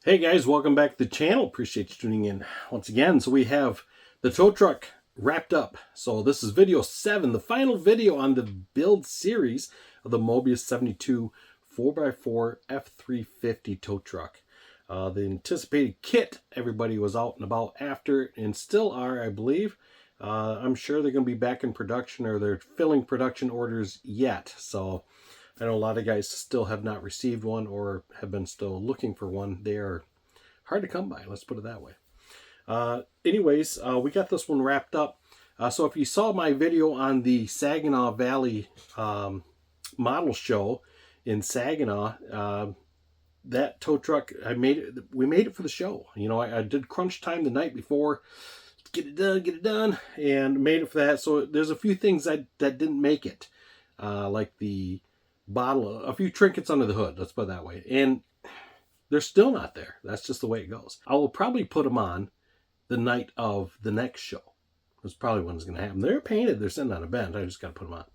Hey guys, welcome back to the channel. Appreciate you tuning in once again. So we have the tow truck wrapped up. So this is video 7, the final video on the build series of the Moebius 72 4x4 F350 tow truck. The anticipated kit, everybody was out and about after, and still are, I believe. I'm sure they're going to be back in production, or they're filling production orders yet. So I know a lot of guys still have not received one or have been still looking for one. They are hard to come by, let's put it that way. Anyways, we got this one wrapped up. So if you saw my video on the Saginaw Valley model show in Saginaw, that tow truck, we made it for the show. You know, I did crunch time the night before, get it done, and made it for that. So there's a few things that didn't make it, like the bottle, a few trinkets under the hood, let's put it that way, and they're still not there. That's just the way it goes. I will probably put them on the night of the next show. That's probably when it's going to happen. They're painted, they're sitting on a bench, I just got to put them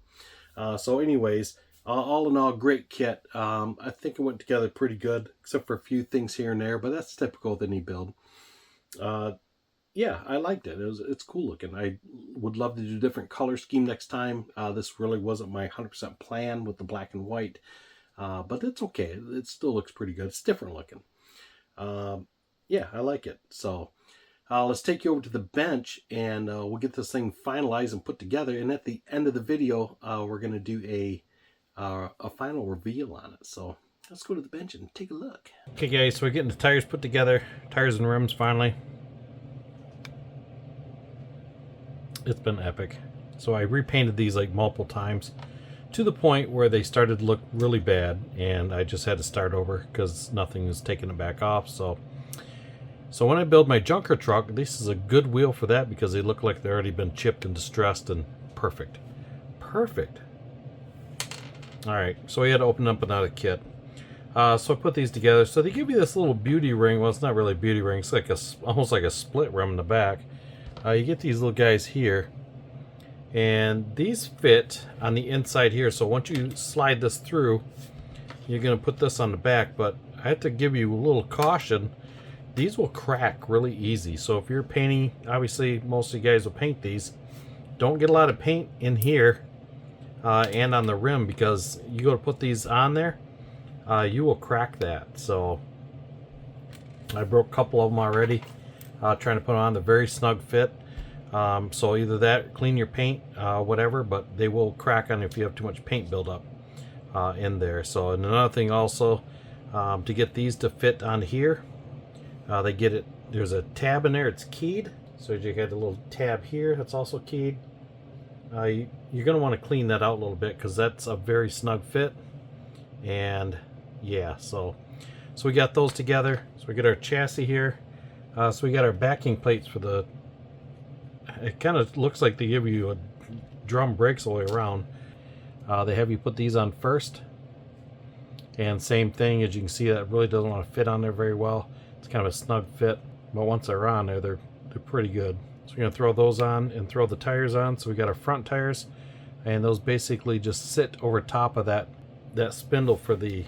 on. So anyways, all in all, great kit. I think it went together pretty good, except for a few things here and there, but that's typical of any build. Yeah, I liked it. It's cool looking. I would love to do a different color scheme next time. This really wasn't my 100% plan with the black and white, but it's okay. It still looks pretty good. It's different looking. Yeah, I like it. So let's take you over to the bench, and we'll get this thing finalized and put together. And at the end of the video, we're going to do a final reveal on it. So let's go to the bench and take a look. Okay, guys, so we're getting the tires put together. Tires and rims finally. It's been epic. So I repainted these like multiple times to the point where they started to look really bad, and I just had to start over because nothing is taking it back off. So when I build my junker truck, this is a good wheel for that because they look like they've already been chipped and distressed and perfect. Perfect. Alright, so we had to open up another kit. So I put these together. So they give you this little beauty ring. Well, it's not really a beauty ring. It's like almost like a split rim in the back. You get these little guys here, and these fit on the inside here. So once you slide this through, you're going to put this on the back, but I have to give you a little caution. These will crack really easy. So if you're painting, obviously most of you guys will paint these, don't get a lot of paint in here and on the rim, because you go to put these on there, you will crack that. So I broke a couple of them already. Trying to put on the very snug fit. So either that, clean your paint, whatever, but they will crack on if you have too much paint buildup in there. So, and another thing also, to get these to fit on here, they get it, there's a tab in there, it's keyed. So you got a little tab here that's also keyed. You're going to want to clean that out a little bit because that's a very snug fit. And yeah, so we got those together. So we get our chassis here. So we got our backing plates for the, it kind of looks like they give you a drum brakes all the way around. They have you put these on first, and same thing, as you can see, that really doesn't want to fit on there very well. It's kind of a snug fit, but once they're on there, they're pretty good. So we're going to throw those on and throw the tires on. So we got our front tires, and those basically just sit over top of that spindle for the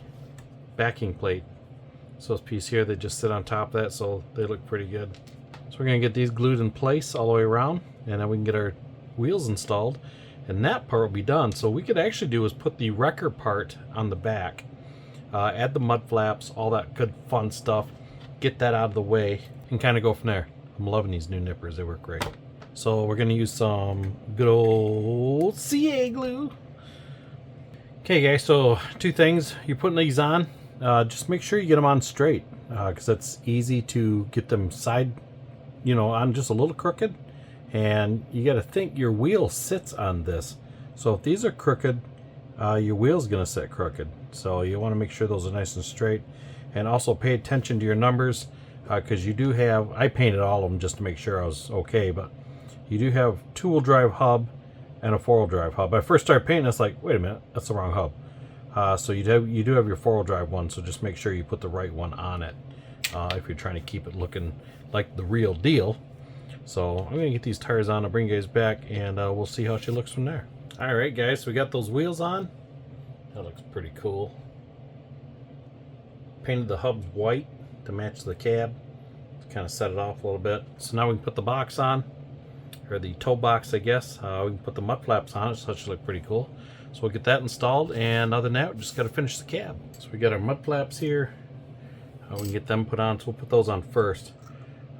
backing plate. So this piece here, they just sit on top of that, so they look pretty good. So we're going to get these glued in place all the way around, and then we can get our wheels installed, and that part will be done. So what we could actually do is put the wrecker part on the back, add the mud flaps, all that good fun stuff, get that out of the way, and kind of go from there. I'm loving these new nippers, they work great. So we're going to use some good old CA glue. Okay guys, so two things. You're putting these on. Just make sure you get them on straight, because it's easy to get them side, on just a little crooked, and you got to think your wheel sits on this. So if these are crooked, your wheel's going to sit crooked. So you want to make sure those are nice and straight, and also pay attention to your numbers, because you do have, I painted all of them just to make sure I was okay, but you do have 2-wheel drive hub and a 4-wheel drive hub. I first started painting, it's like, wait a minute, that's the wrong hub. So you do have your 4-wheel drive one, so just make sure you put the right one on it if you're trying to keep it looking like the real deal. So I'm going to get these tires on, I'll bring you guys back, and we'll see how she looks from there. Alright guys, so we got those wheels on. That looks pretty cool. Painted the hubs white. to match the cab to kind of set it off a little bit. So now we can put the box on, or the toe box, I guess. We can put the mud flaps on it, so that should look pretty cool. So we'll get that installed, and other than that, we just got to finish the cab. So we got our mud flaps here. We can get them put on, so we'll put those on first.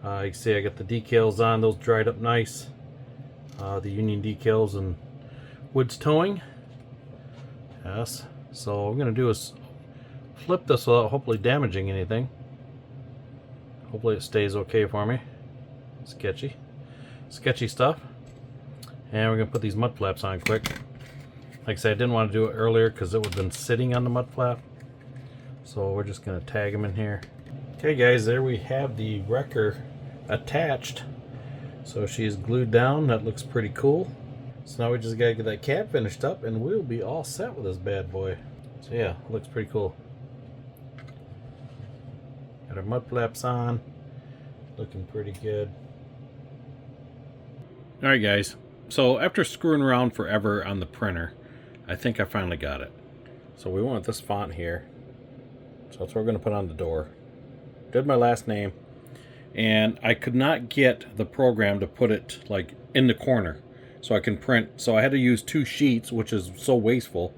You can see I got the decals on, those dried up nice. The Union decals and Woods Towing. Yes. So what I'm going to do is flip this without hopefully damaging anything. Hopefully it stays okay for me. Sketchy stuff. And we're going to put these mud flaps on quick. Like I said, I didn't want to do it earlier because it would have been sitting on the mud flap. So we're just going to tag them in here. Okay guys, there we have the wrecker attached. So she's glued down. That looks pretty cool. So now we just got to get that cab finished up and we'll be all set with this bad boy. So yeah, it looks pretty cool. Got our mud flaps on. Looking pretty good. Alright guys, so after screwing around forever on the printer, I think I finally got it. So we want this font here. So that's what we're going to put on the door. Did my last name. And I could not get the program to put it like in the corner so I can print. So I had to use 2 sheets, which is so wasteful.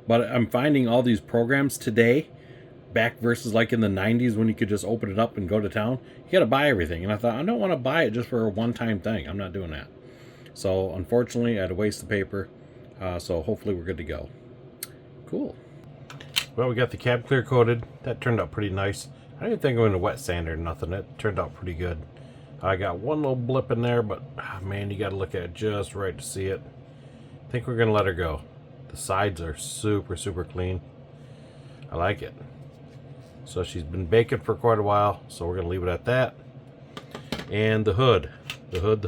But I'm finding all these programs today, back versus like in the 90s when you could just open it up and go to town, you got to buy everything. And I thought, I don't want to buy it just for a one-time thing. I'm not doing that. So unfortunately, I had to waste the paper. So hopefully we're good to go. Cool. Well, we got the cab clear coated. That turned out pretty nice. I didn't think I was going to wet sand or nothing. It turned out pretty good. I got one little blip in there, but man, you got to look at it just right to see it. I think we're going to let her go. The sides are super, super clean. I like it. So she's been baking for quite a while, so we're going to leave it at that. And the hood. The hood.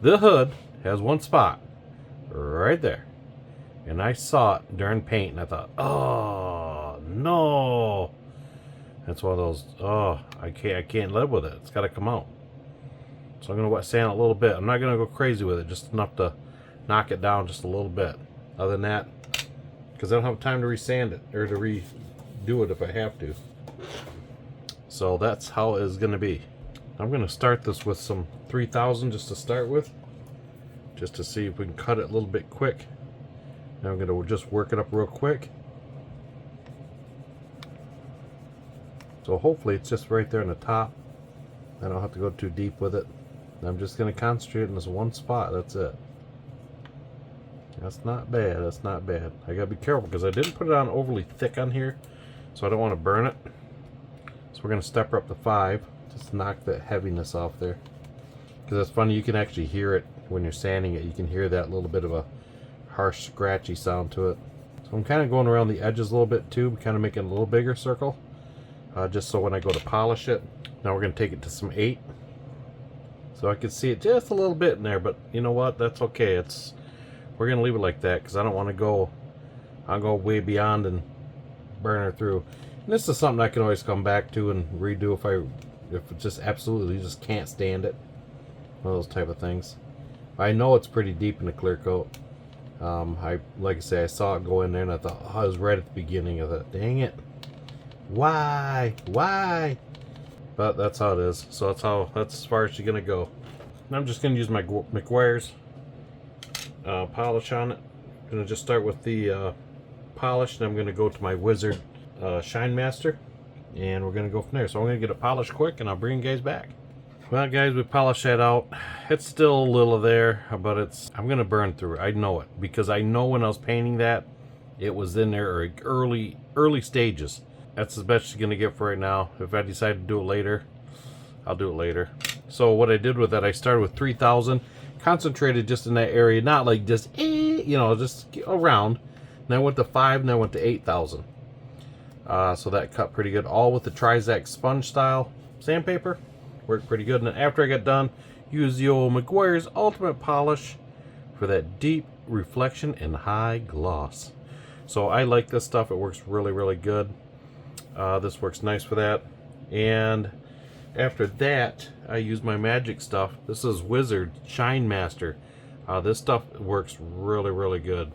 The hood has one spot right there. And I saw it during paint, and I thought, oh, no. That's one of those, oh, I can't live with it. It's got to come out. So I'm going to wet sand it a little bit. I'm not going to go crazy with it, just enough to knock it down just a little bit. Other than that, because I don't have time to resand it, or to redo it if I have to. So that's how it is going to be. I'm going to start this with some 3000 just to start with. Just to see if we can cut it a little bit quick. Now I'm going to just work it up real quick. So hopefully it's just right there in the top. I don't have to go too deep with it. I'm just going to concentrate on this one spot. That's it. That's not bad. That's not bad. I got to be careful because I didn't put it on overly thick on here. So I don't want to burn it. So we're going to step her up to 5. Just knock that heaviness off there. Because it's funny, you can actually hear it when you're sanding it. You can hear that little bit of a harsh, scratchy sound to it. So I'm kind of going around the edges a little bit too, kind of making a little bigger circle. Just so when I go to polish it. Now we're going to take it to some 8. So I can see it just a little bit in there, but you know what? That's okay. We're going to leave it like that because I don't want to go, I'll go way beyond and burn her through. And this is something I can always come back to and redo if it just absolutely just can't stand it. One of those type of things. I know it's pretty deep in the clear coat. Like I say, I saw it go in there and I thought, oh, I was right at the beginning of it. Dang it. Why? But that's how it is. So that's as far as she's gonna go. And I'm just gonna use my McGuire's polish on it. I'm gonna just start with the polish, and I'm gonna go to my Wizard Shine Master, and we're gonna go from there. So I'm gonna get it polished quick, and I'll bring you guys back. Well, guys, we polished that out. It's still a little there, but I'm gonna burn through it. I know it because I know when I was painting that, it was in there early stages. That's the best she's gonna get for right now. If I decide to do it later, I'll do it later. So what I did with that, I started with 3000, concentrated just in that area, not like just just around. Then I went to 5, and then I went to 8000. So that cut pretty good, all with the Trizac sponge style sandpaper. Worked pretty good. And then after I got done, use the old McGuire's Ultimate Polish for that deep reflection and high gloss. So I like this stuff. It works really, really good. This works nice for that. And after that, I use my magic stuff. This is Wizard Shine Master. This stuff works really, really good.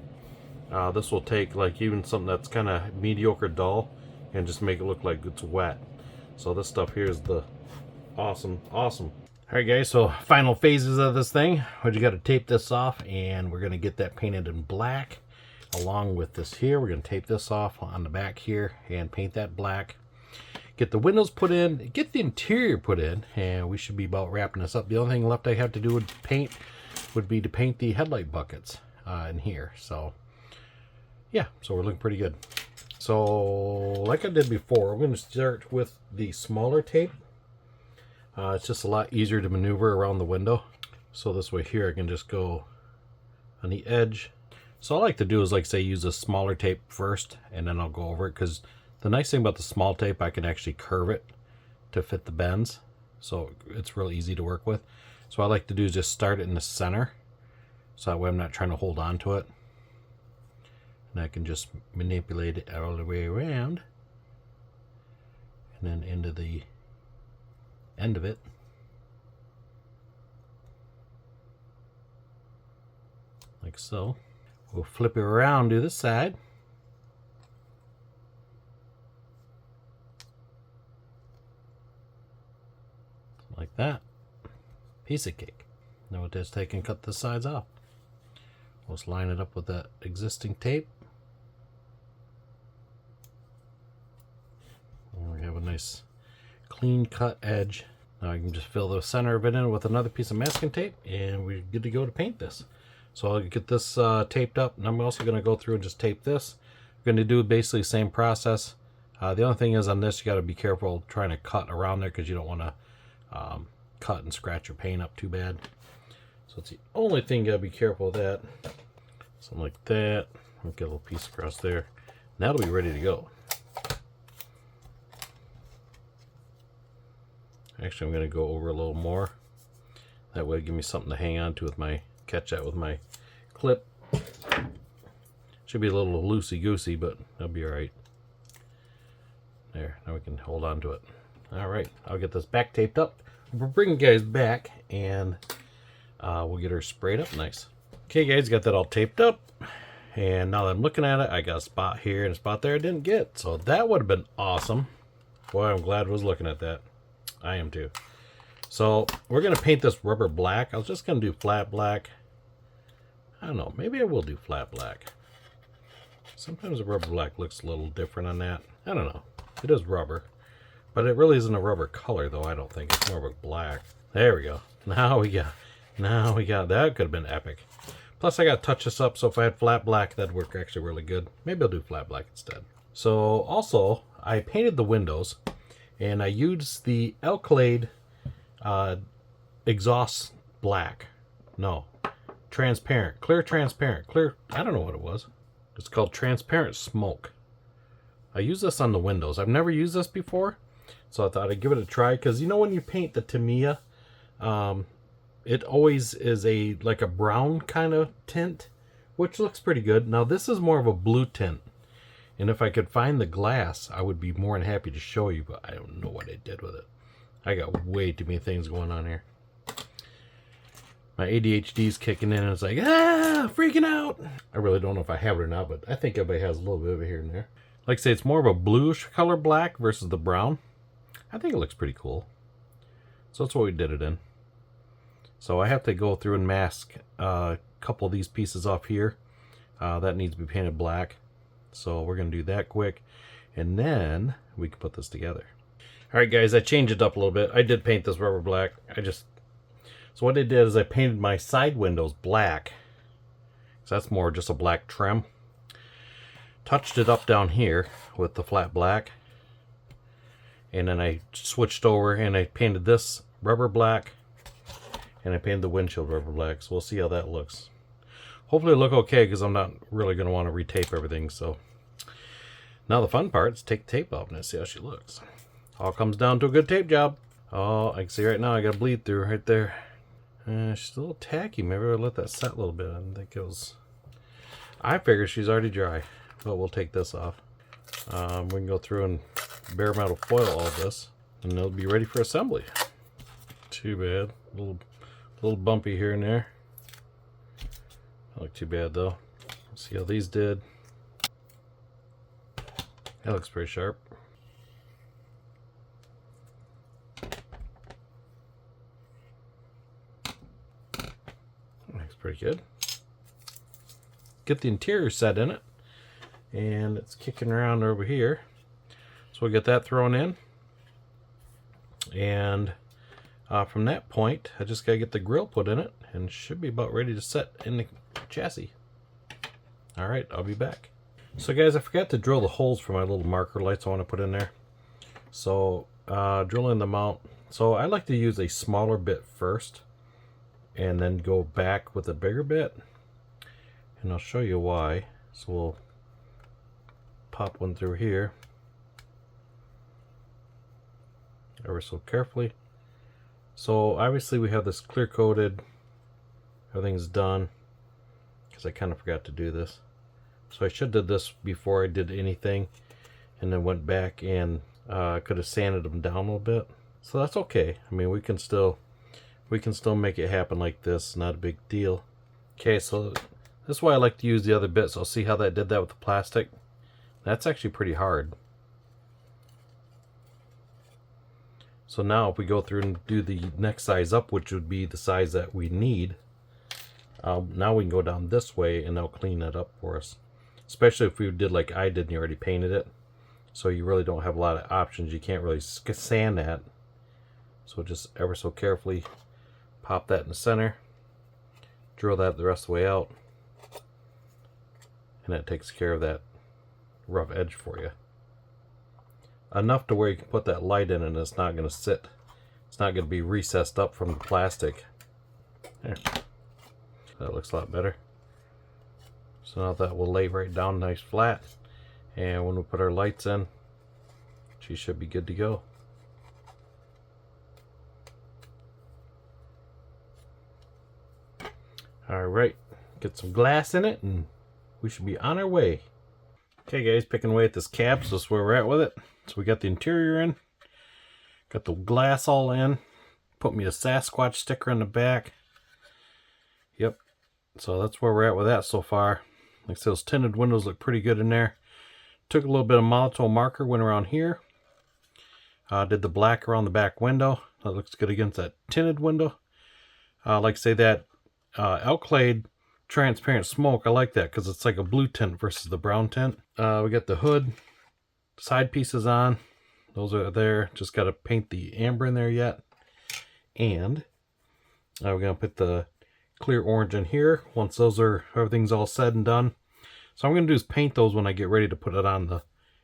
This will take like even something that's kind of mediocre dull and just make it look like it's wet. So this stuff here is the awesome. Alright guys, so final phases of this thing. We got to tape this off, and we're going to get that painted in black along with this here. We're going to tape this off on the back here and paint that black. Get the windows put in, get the interior put in, and we should be about wrapping this up. The only thing left I have to do with paint would be to paint the headlight buckets in here. So yeah, so we're looking pretty good. So like I did before, we're going to start with the smaller tape. It's just a lot easier to maneuver around the window. So this way here I can just go on the edge. So all I like to do is, like say, use a smaller tape first, and then I'll go over it, because the nice thing about the small tape, I can actually curve it to fit the bends. So it's real easy to work with. So what I like to do is just start it in the center, so that way I'm not trying to hold on to it. And I can just manipulate it all the way around, and then into the end of it. Like so. We'll flip it around to the side. Like that. Piece of cake. Now we'll just take and cut the sides off. We'll just line it up with that existing tape. And we have a nice clean cut edge. Now I can just fill the center of it in with another piece of masking tape, and we're good to go to paint this. So I'll get this taped up, and I'm also going to go through and just tape this. We're going to do basically the same process. The only thing is on this, you got to be careful trying to cut around there, because you don't want to cut and scratch your paint up too bad. So it's the only thing you got to be careful with that. Something like that. I'll get a little piece across there. And that'll be ready to go. Actually, I'm going to go over a little more. That way, give me something to hang on to with my, catch that with my clip. Should be a little loosey-goosey, but that'll be all right. There, now we can hold on to it. All right, I'll get this back taped up. We'll bring you guys back, and we'll get her sprayed up nice. Okay, guys, got that all taped up. And now that I'm looking at it, I got a spot here and a spot there I didn't get. So that would have been awesome. Boy, I'm glad I was looking at that. I am too. So we're going to paint this rubber black. I was just going to do flat black. I don't know. Maybe I will do flat black. Sometimes the rubber black looks a little different on that. I don't know. It is rubber. But it really isn't a rubber color, though, I don't think. It's more of a black. There we go. Now we got that. Could have been epic. Plus, I got to touch this up, so if I had flat black, that'd work actually really good. Maybe I'll do flat black instead. So, also, I painted the windows, and I used the Alcalade exhaust black. No. Transparent. Clear transparent. Clear. I don't know what it was. It's called transparent smoke. I use this on the windows. I've never used this before, so I thought I'd give it a try, because you know when you paint the Tamiya, it always is like a brown kind of tint, which looks pretty good. Now this is more of a blue tint, and if I could find the glass, I would be more than happy to show you, but I don't know what I did with it. I got way too many things going on here. My ADHD's kicking in, and it's like, freaking out. I really don't know if I have it or not, but I think everybody has a little bit of it here and there. Like I say, it's more of a bluish color black versus the brown. I think it looks pretty cool. So that's what we did it in. So I have to go through and mask a couple of these pieces off here. That needs to be painted black. So we're going to do that quick, and then we can put this together. Alright guys, I changed it up a little bit. I did paint this rubber black. So what I did is I painted my side windows black. So that's more just a black trim. Touched it up down here with the flat black. And then I switched over and I painted this rubber black. And I painted the windshield rubber black. So we'll see how that looks. Hopefully it'll look okay, because I'm not really going to want to retape everything. So now the fun part is take the tape off and see how she looks. All comes down to a good tape job. Oh, I can see right now I got a bleed through right there. She's a little tacky. Maybe I'll let that set a little bit. I didn't think it was... I figure she's already dry. But we'll take this off. We can go through and bare metal foil all this, and it'll be ready for assembly. Too bad. A little bumpy here and there. Not look too bad though. Let's see how these did. That looks pretty sharp. pretty good. Get the interior set in it, and it's kicking around over here. So we'll get that thrown in, and from that point, I just gotta get the grill put in it, and should be about ready to set in the chassis. All right, I'll be back. So guys, I forgot to drill the holes for my little marker lights I want to put in there. So drilling them out. So I like to use a smaller bit first, and then go back with a bigger bit, and I'll show you why. So we'll pop one through here ever so carefully. So obviously we have this clear coated, everything's done, because I kind of forgot to do this. So I should have did this before I did anything, and then went back and could have sanded them down a little bit. So that's okay. I mean, we can still make it happen like this. Not a big deal. Okay, so this is why I like to use the other bit. So I'll see how that did that with the plastic. That's actually pretty hard. So now if we go through and do the next size up, which would be the size that we need, now we can go down this way and they'll clean that up for us. Especially if we did like I did and you already painted it. So you really don't have a lot of options. You can't really sand that. So just ever so carefully pop that in the center, drill that the rest of the way out, and that takes care of that rough edge for you. Enough to where you can put that light in and it's not going to sit. It's not going to be recessed up from the plastic. There. That looks a lot better. So now that will lay right down nice flat, and when we put our lights in, she should be good to go. Alright, get some glass in it and we should be on our way. Okay guys, picking away at this cab, so that's where we're at with it. So we got the interior in, got the glass all in, put me a Sasquatch sticker in the back. Yep, so that's where we're at with that so far. Like I said, those tinted windows look pretty good in there. Took a little bit of monotone marker, went around here. Did the black around the back window. That looks good against that tinted window. Like I say, that Alclade transparent smoke, I like that because it's like a blue tint versus the brown tint. We got the hood, side pieces on. Those are there. Just got to paint the amber in there yet. And we're going to put the clear orange in here once everything's all said and done. So I'm going to do is paint those when I get ready to put it on the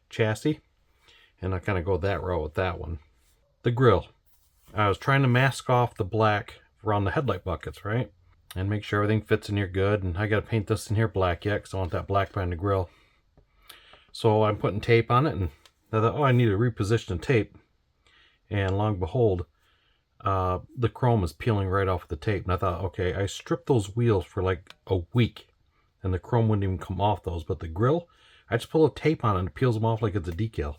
chassis. And I kind of go that route with that one. The grill. I was trying to mask off the black around the headlight buckets, right? And make sure everything fits in here good. And I got to paint this in here black yet because I want that black behind the grill. So I'm putting tape on it, and I thought, oh, I need to reposition the tape. And lo and behold, the chrome is peeling right off the tape. And I thought, okay, I stripped those wheels for like a week and the chrome wouldn't even come off those. But the grill, I just pull a tape on it and it peels them off like it's a decal.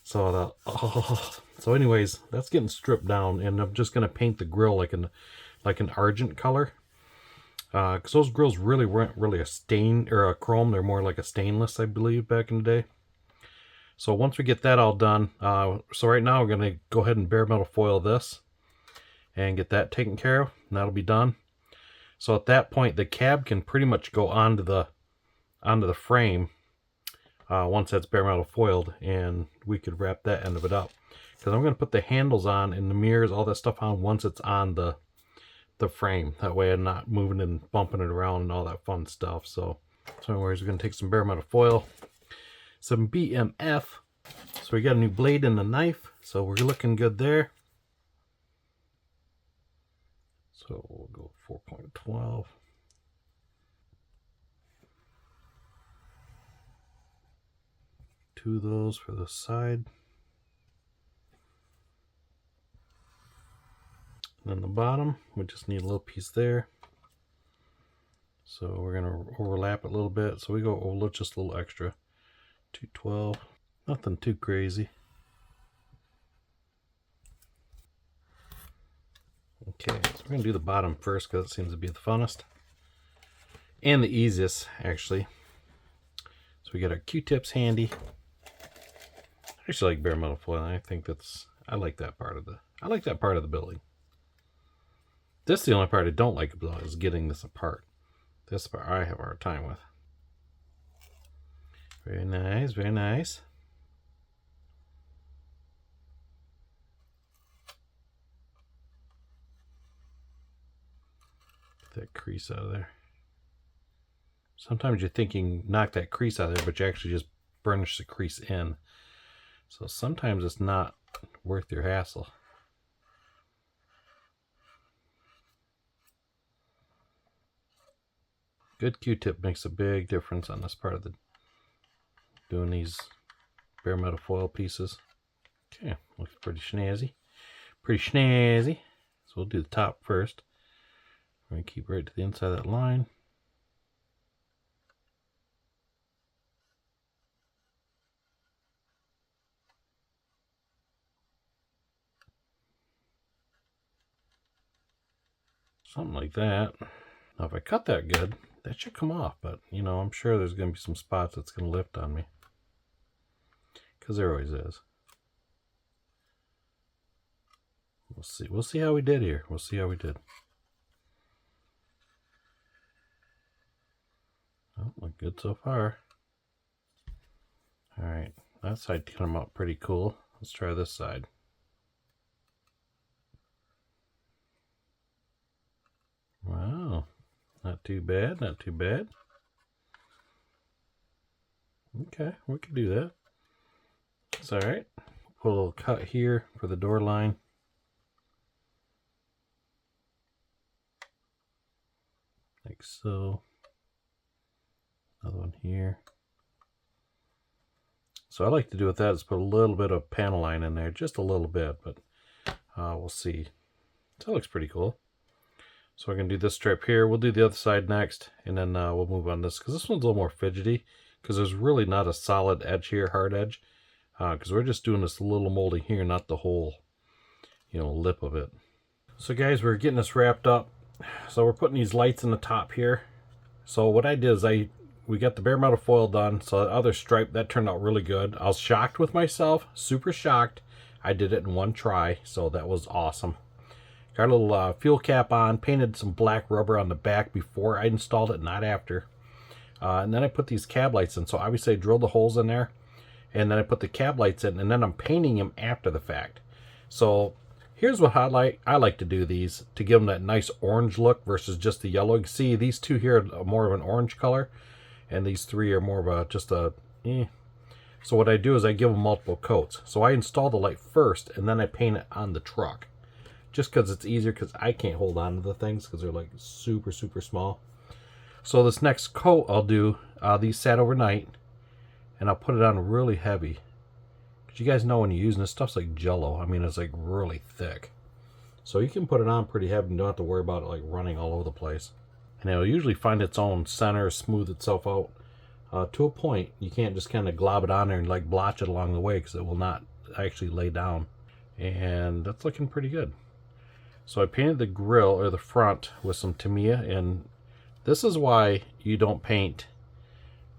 So I thought, oh. So anyways, that's getting stripped down, and I'm just going to paint the grill like an argent color. Because those grills really weren't really a stain or a chrome. They're more like a stainless, I believe, back in the day. So once we get that all done, so right now we're going to go ahead and bare metal foil this and get that taken care of, and that'll be done. So at that point, the cab can pretty much go onto the frame once that's bare metal foiled, and we could wrap that end of it up. Because I'm going to put the handles on and the mirrors, all that stuff on once it's on the frame. That way I'm not moving and bumping it around and all that fun stuff. So anyways, we're going to take some bare metal foil, some BMF. So we got a new blade and a knife, so we're looking good there. So we'll go 4.12. Two of those for the side. And then the bottom, we just need a little piece there. So we're going to overlap it a little bit. So we go just a little extra. 212. Nothing too crazy. Okay, so we're going to do the bottom first because it seems to be the funnest. And the easiest, actually. So we got our Q-tips handy. I actually like bare metal foil. I like that part of the building. This is the only part I don't like about it, is getting this apart. This part I have a hard time with. Very nice, very nice. Get that crease out of there. Sometimes you're thinking knock that crease out of there, but you actually just burnish the crease in. So sometimes it's not worth your hassle. Good Q-tip makes a big difference on this part of the doing these bare metal foil pieces. Okay, looks pretty snazzy. Pretty snazzy. So we'll do the top first. We're going to keep right to the inside of that line. Something like that. Now if I cut that good, that should come off, but you know, I'm sure there's going to be some spots that's going to lift on me. Because there always is. We'll see. We'll see how we did here. We'll see how we did. Oh, look good so far. Alright, that side came out pretty cool. Let's try this side. Wow, not too bad, not too bad. Okay, we can do that. It's alright. Put a little cut here for the door line. Like so. Another one here. So I like to do with that is put a little bit of panel line in there, just a little bit, but we'll see. So that looks pretty cool. So we're going to do this strip here. We'll do the other side next, and then we'll move on this, because this one's a little more fidgety, because there's really not a solid edge here, hard edge, because we're just doing this little molding here, not the whole, you know, lip of it. So guys, we're getting this wrapped up. So we're putting these lights in the top here. So what I did is we got the bare metal foil done, so the other stripe, that turned out really good. I was shocked with myself, super shocked. I did it in one try, so that was awesome. Got a little fuel cap on, painted some black rubber on the back before I installed it, not after. And then I put these cab lights in, so obviously I drilled the holes in there, and then I put the cab lights in, and then I'm painting them after the fact. So here's what I like to do these, to give them that nice orange look versus just the yellow. You can see these two here are more of an orange color, and these three are more of just a So what I do is I give them multiple coats. So I install the light first, and then I paint it on the truck. Just because it's easier, because I can't hold on to the things because they're like super, super small. So this next coat I'll do, these sat overnight, and I'll put it on really heavy. Because you guys know when you're using this stuff's like Jello. I mean, it's like really thick. So you can put it on pretty heavy and don't have to worry about it like running all over the place. And it'll usually find its own center, smooth itself out to a point. You can't just kind of glob it on there and like blotch it along the way, because it will not actually lay down. And that's looking pretty good. So I painted the grill, or the front, with some Tamiya, and this is why you don't paint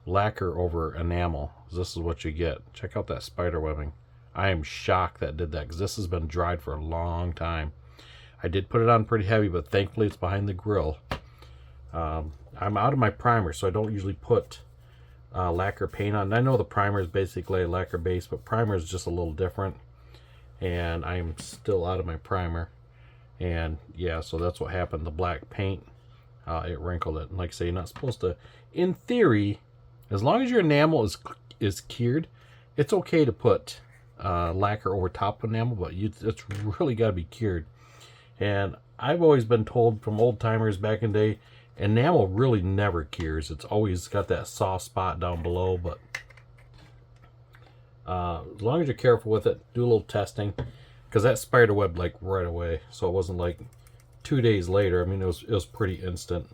lacquer over enamel. This is what you get. Check out that spider webbing. I am shocked that did that, because this has been dried for a long time. I did put it on pretty heavy, but thankfully it's behind the grill. I'm out of my primer, so I don't usually put lacquer paint on. I know the primer is basically a lacquer base, but primer is just a little different, and I'm still out of my primer. And yeah, so that's what happened. The black paint, it wrinkled it. And like I say, you're not supposed to, in theory, as long as your enamel is cured, it's okay to put lacquer over top of enamel, but it's really got to be cured. And I've always been told from old timers back in the day, enamel really never cures. It's always got that soft spot down below, but as long as you're careful with it, do a little testing, because that spider webbed like right away, so it wasn't like 2 days later. I mean, it was pretty instant.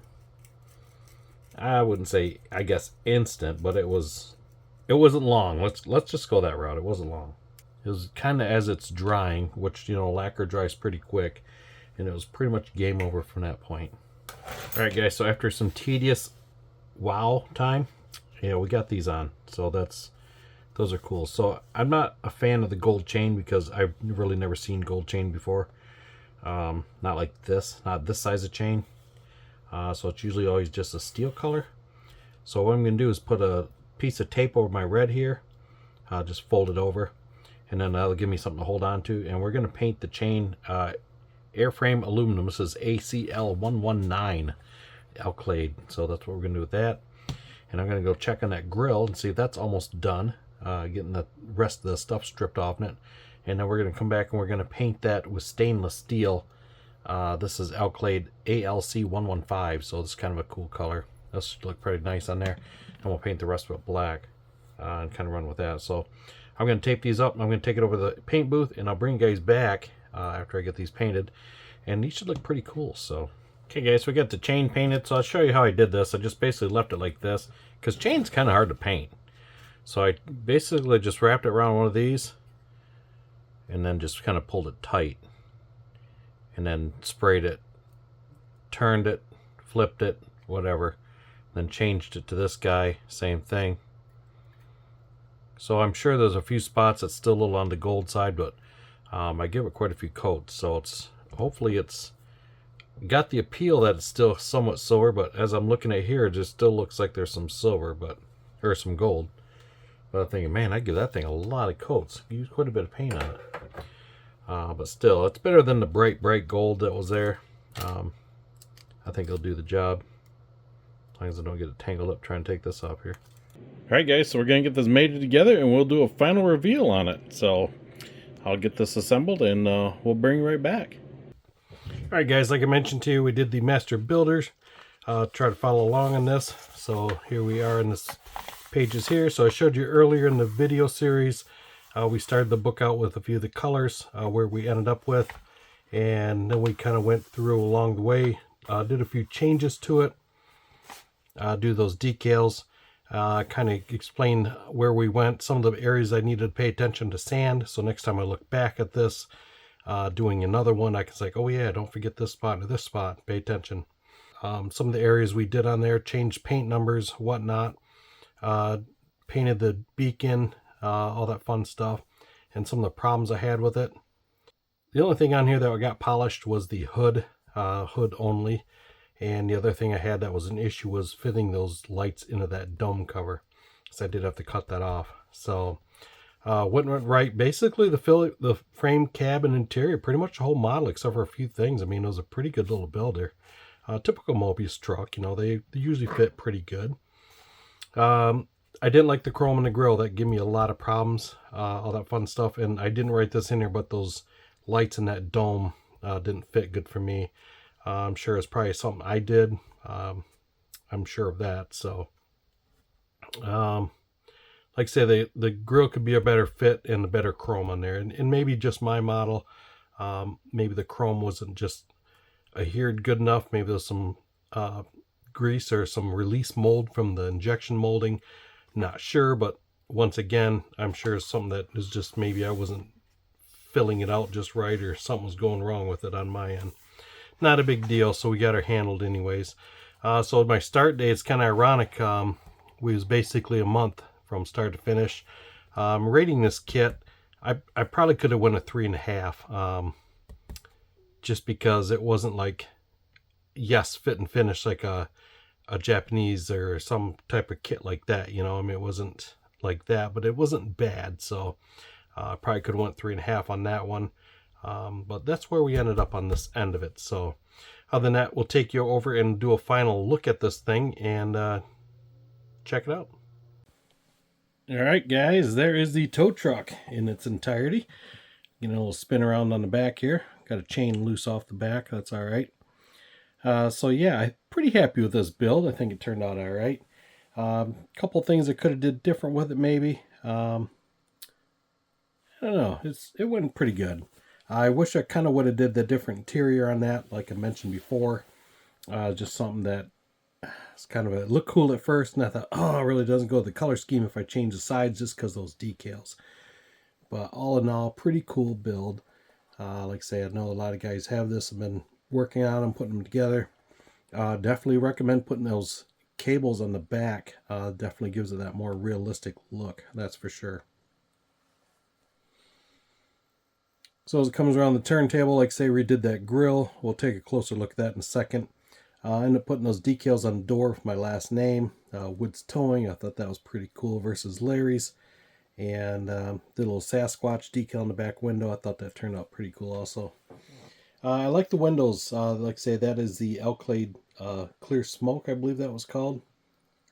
I wouldn't say, I guess, instant, but it wasn't long. Let's just go that route. It wasn't long. It was kind of as it's drying, which, you know, lacquer dries pretty quick, and it was pretty much game over from that point. All right, guys, so after some tedious wow time, yeah, we got these on, so those are cool. So I'm not a fan of the gold chain, because I've really never seen gold chain before. Not like this, not this size of chain. So it's usually always just a steel color. So what I'm going to do is put a piece of tape over my red here. Just fold it over, and then that'll give me something to hold on to. And we're going to paint the chain airframe aluminum. This is ACL 119 Alclade. So that's what we're going to do with that. And I'm going to go check on that grill and see if that's almost done. Getting the rest of the stuff stripped off in it. And then we're going to come back and we're going to paint that with stainless steel. This is Alclade ALC 115. So this is kind of a cool color. This should look pretty nice on there. And we'll paint the rest of it black. And kind of run with that. So I'm going to tape these up. I'm going to take it over to the paint booth, and I'll bring you guys back after I get these painted. And these should look pretty cool. So, okay guys, so we got the chain painted. So I'll show you how I did this. I just basically left it like this, because chain's kind of hard to paint. So I basically just wrapped it around one of these, and then just kind of pulled it tight. And then sprayed it, turned it, flipped it, whatever. Then changed it to this guy, same thing. So I'm sure there's a few spots that's still a little on the gold side, but I give it quite a few coats. So hopefully it's got the appeal that it's still somewhat silver, but as I'm looking at here, it just still looks like there's some silver, or some gold. But I'm thinking, man, I'd give that thing a lot of coats. Use quite a bit of paint on it. But still, it's better than the bright gold that was there. I think it'll do the job. As long as I don't get it tangled up trying to take this off here. Alright guys, so we're going to get this mated together and we'll do a final reveal on it. So I'll get this assembled and we'll bring you right back. Alright guys, like I mentioned to you, we did the Master Builders. Try to follow along on this. So here we are in this pages here. So I showed you earlier in the video series, we started the book out with a few of the colors where we ended up with. And then we kind of went through along the way, did a few changes to it, do those decals. Kind of explain where we went, some of the areas I needed to pay attention to sand. So next time I look back at this, doing another one, I can say, oh yeah, don't forget this spot or this spot, pay attention. Some of the areas we did on there, changed paint numbers, whatnot, painted the beacon, all that fun stuff, and some of the problems I had with it. The only thing on here that I got polished was the hood only. And the other thing I had that was an issue was fitting those lights into that dome cover. So I did have to cut that off. So what went right? Basically the frame, cab, and interior, pretty much the whole model except for a few things. I mean, it was a pretty good little builder. Typical Moebius truck, you know, they usually fit pretty good. I didn't like the chrome in the grill. That gave me a lot of problems, all that fun stuff. And I didn't write this in here, but those lights in that dome didn't fit good for me. I'm sure it's probably something I did. I'm sure of that. So, like I say, the grill could be a better fit and a better chrome on there. And maybe just my model, maybe the chrome wasn't just adhered good enough. Maybe there's some grease or some release mold from the injection molding. Not sure, but once again, I'm sure it's something that is just maybe I wasn't filling it out just right, or something was going wrong with it on my end. Not a big deal, so we got her handled anyways. So my start date is kind of ironic. We was basically a month from start to finish. Rating this kit, I probably could have went a 3.5. Just because it wasn't like, yes, fit and finish like a Japanese or some type of kit like that. You know, I mean, it wasn't like that, but it wasn't bad. So I probably could have went 3.5 on that one. But that's where we ended up on this end of it. So other than that, we'll take you over and do a final look at this thing and check it out. All right, guys, there is the tow truck in its entirety. You know, a little spin around on the back here. Got a chain loose off the back. That's all right. So yeah, I'm pretty happy with this build. I think it turned out all right. Couple things I could have did different with it, maybe. I don't know. It went pretty good. I wish I kind of would have did the different interior on that, like I mentioned before. Just something that it's kind of it looked cool at first, and I thought, oh, it really doesn't go with the color scheme if I change the sides just because those decals. But all in all, pretty cool build. Like I say, I know a lot of guys have this. I've been working on them, putting them together. Definitely recommend putting those cables on the back. Definitely gives it that more realistic look, that's for sure. So as it comes around the turntable, like say we did that grill, we'll take a closer look at that in a second. I ended up putting those decals on the door with my last name, Woods Towing. I thought that was pretty cool versus Larry's. And did a little Sasquatch decal in the back window. I thought that turned out pretty cool also. I like the windows. Like I say, that is the Alclade Clear Smoke, I believe that was called.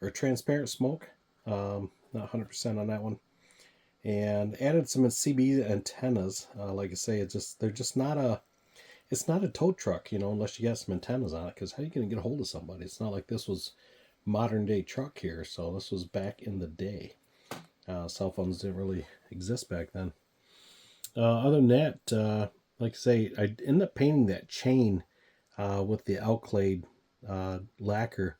Or Transparent Smoke. Not 100% on that one. And added some CB antennas. Like I say, they're just not a... It's not a tow truck, you know, unless you got some antennas on it. Because how are you going to get a hold of somebody? It's not like this was modern day truck here. So this was back in the day. Cell phones didn't really exist back then. Other than that, like I say, I ended up painting that chain with the Alclade lacquer.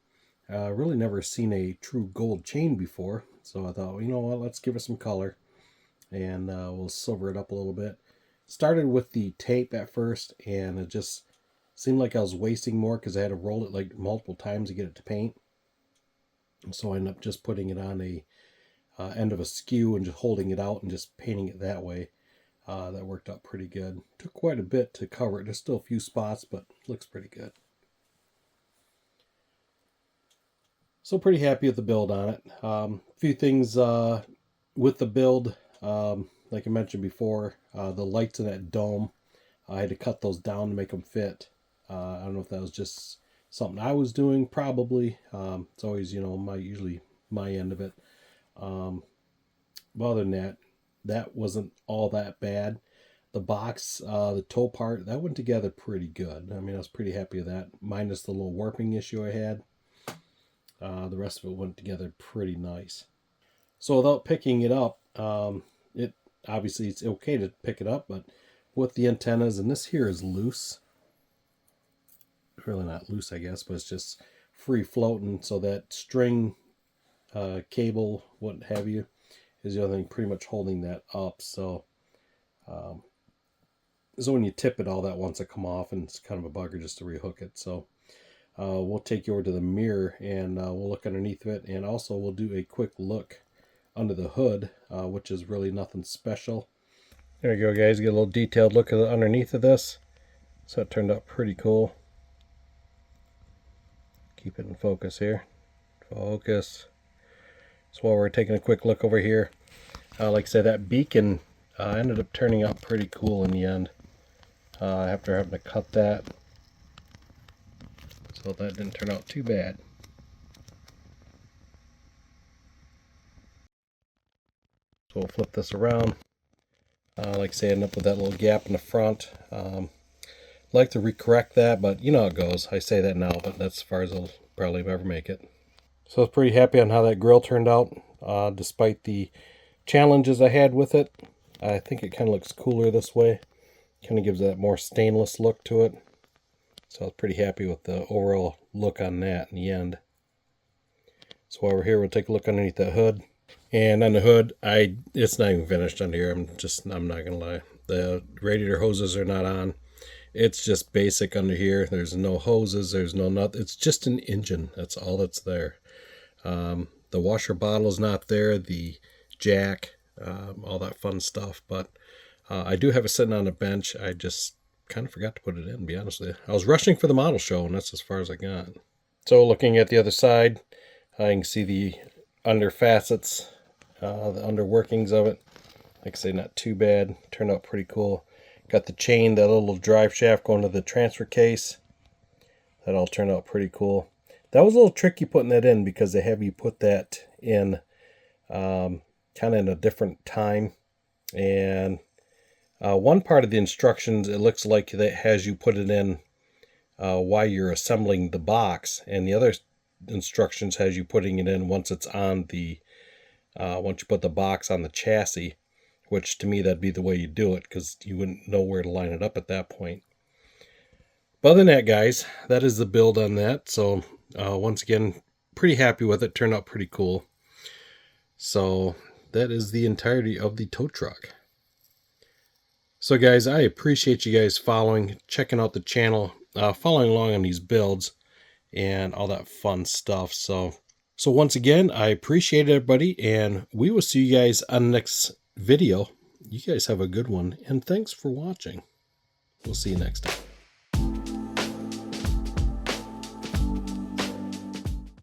Really never seen a true gold chain before. So I thought, well, you know what, let's give it some color. And we'll silver it up a little bit. Started with the tape at first, and it just seemed like I was wasting more because I had to roll it like multiple times to get it to paint. So I ended up just putting it on a end of a skew and just holding it out and just painting it that way. That worked out pretty good. Took quite a bit to cover it. There's still a few spots, but looks pretty good. So pretty happy with the build on it. A few things with the build. Like I mentioned before, the lights in that dome, I had to cut those down to make them fit. I don't know if that was just something I was doing, probably. It's always, you know, usually my end of it. But other than that, that wasn't all that bad. The box, the toe part, that went together pretty good. I mean, I was pretty happy with that, minus the little warping issue I had. The rest of it went together pretty nice. So without picking it up, obviously it's okay to pick it up, but with the antennas, and this here is loose. Really not loose, I guess, but it's just free floating, so that string cable, what have you, is the other thing pretty much holding that up. So when you tip it, all that wants to come off, and it's kind of a bugger just to rehook it. So we'll take you over to the mirror, and we'll look underneath it, and also we'll do a quick look under the hood, which is really nothing special. There you go, guys. Get a little detailed look at the underneath of this. So it turned out pretty cool. Keep it in focus here. Focus. So while we're taking a quick look over here, like I said, that beacon ended up turning out pretty cool in the end. After having to cut that. So that didn't turn out too bad. So we'll flip this around. Like I say, end up with that little gap in the front. Like to recorrect that, but you know how it goes. I say that now, but that's as far as I'll probably ever make it. So I was pretty happy on how that grill turned out, despite the challenges I had with it. I think it kind of looks cooler this way. Kind of gives that more stainless look to it. So I was pretty happy with the overall look on that in the end. So while we're here, we'll take a look underneath that hood. And on the hood, it's not even finished under here. I'm not gonna lie. The radiator hoses are not on. It's just basic under here. There's no hoses. There's no nothing. It's just an engine. That's all that's there. The washer bottle is not there. The jack, all that fun stuff. But I do have it sitting on a bench. I just kind of forgot to put it in, to be honest with you. I was rushing for the model show, and that's as far as I got. So looking at the other side, I can see the under facets, the under workings of it. Like I say, not too bad. Turned out pretty cool. Got the chain, that little drive shaft going to the transfer case. That all turned out pretty cool. That was a little tricky putting that in because they have you put that in kind of in a different time. And one part of the instructions, it looks like that has you put it in while you're assembling the box, and the other instructions has you putting it in once it's on the once you put the box on the chassis, which to me that'd be the way you do it because you wouldn't know where to line it up at that point. But other than that, guys, that is the build on that. So once again, pretty happy with it. Turned out pretty cool. So that is the entirety of the tow truck. So guys, I appreciate you guys following, checking out the channel, following along on these builds and all that fun stuff. So once again, I appreciate everybody, and we will see you guys on the next video. You guys have a good one, and thanks for watching. We'll see you next time.